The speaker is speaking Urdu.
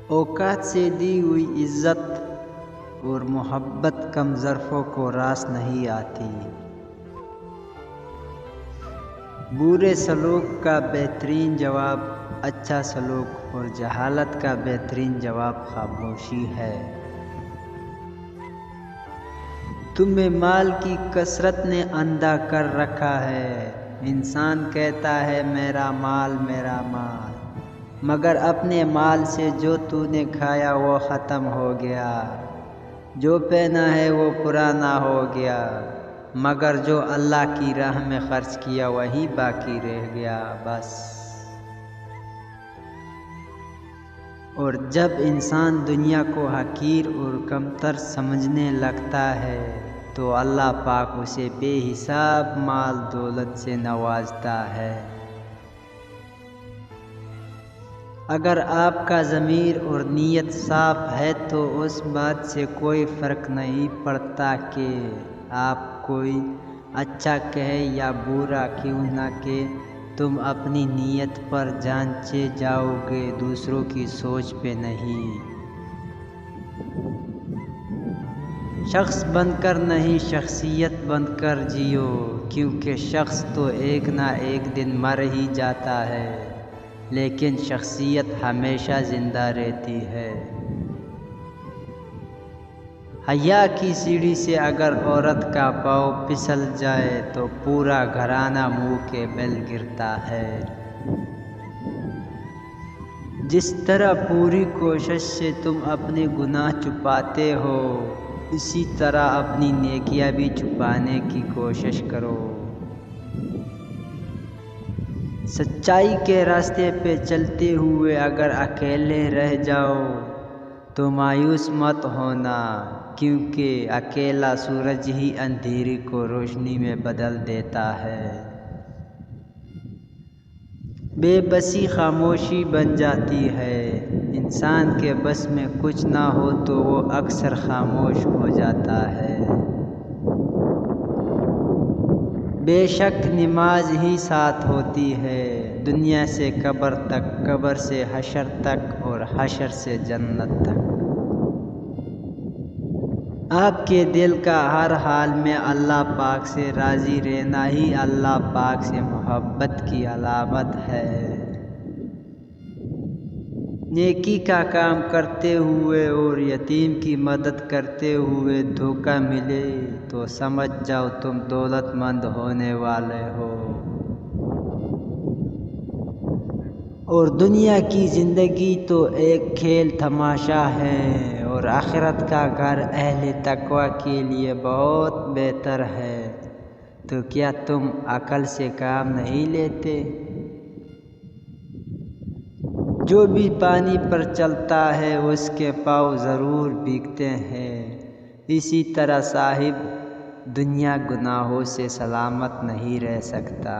اوقات سے دی ہوئی عزت اور محبت کم ظرفوں کو راس نہیں آتی۔ برے سلوک کا بہترین جواب اچھا سلوک اور جہالت کا بہترین جواب خاموشی ہے۔ تمہیں مال کی کثرت نے اندھا کر رکھا ہے۔ انسان کہتا ہے میرا مال میرا مال، مگر اپنے مال سے جو تو نے کھایا وہ ختم ہو گیا، جو پہنا ہے وہ پرانا ہو گیا، مگر جو اللہ کی راہ میں خرچ کیا وہی باقی رہ گیا بس۔ اور جب انسان دنیا کو حقیر اور کمتر سمجھنے لگتا ہے تو اللہ پاک اسے بے حساب مال دولت سے نوازتا ہے۔ اگر آپ کا ضمیر اور نیت صاف ہے تو اس بات سے کوئی فرق نہیں پڑتا کہ آپ کوئی اچھا کہے یا برا کیوں نہ کہے، تم اپنی نیت پر جانچے جاؤ گے، دوسروں کی سوچ پہ نہیں۔ شخص بن کر نہیں شخصیت بن کر جیو، کیونکہ شخص تو ایک نہ ایک دن مر ہی جاتا ہے، لیکن شخصیت ہمیشہ زندہ رہتی ہے۔ حیا کی سیڑھی سے اگر عورت کا پاؤں پھسل جائے تو پورا گھرانہ منہ کے بل گرتا ہے۔ جس طرح پوری کوشش سے تم اپنے گناہ چھپاتے ہو، اسی طرح اپنی نیکیاں بھی چھپانے کی کوشش کرو۔ سچائی کے راستے پہ چلتے ہوئے اگر اکیلے رہ جاؤ تو مایوس مت ہونا، کیونکہ اکیلا سورج ہی اندھیری کو روشنی میں بدل دیتا ہے۔ بے بسی خاموشی بن جاتی ہے۔ انسان کے بس میں کچھ نہ ہو تو وہ اکثر خاموش ہو جاتا ہے۔ بے شک نماز ہی ساتھ ہوتی ہے، دنیا سے قبر تک، قبر سے حشر تک اور حشر سے جنت تک۔ آپ کے دل کا ہر حال میں اللہ پاک سے راضی رہنا ہی اللہ پاک سے محبت کی علامت ہے۔ نیکی کا کام کرتے ہوئے اور یتیم کی مدد کرتے ہوئے دھوکہ ملے تو سمجھ جاؤ تم دولت مند ہونے والے ہو۔ اور دنیا کی زندگی تو ایک کھیل تماشا ہے، اور آخرت کا گھر اہل تقوی کے لیے بہت بہتر ہے۔ تو کیا تم عقل سے کام نہیں لیتے؟ جو بھی پانی پر چلتا ہے اس کے پاؤں ضرور بھیگتے ہیں، اسی طرح صاحب دنیا گناہوں سے سلامت نہیں رہ سکتا۔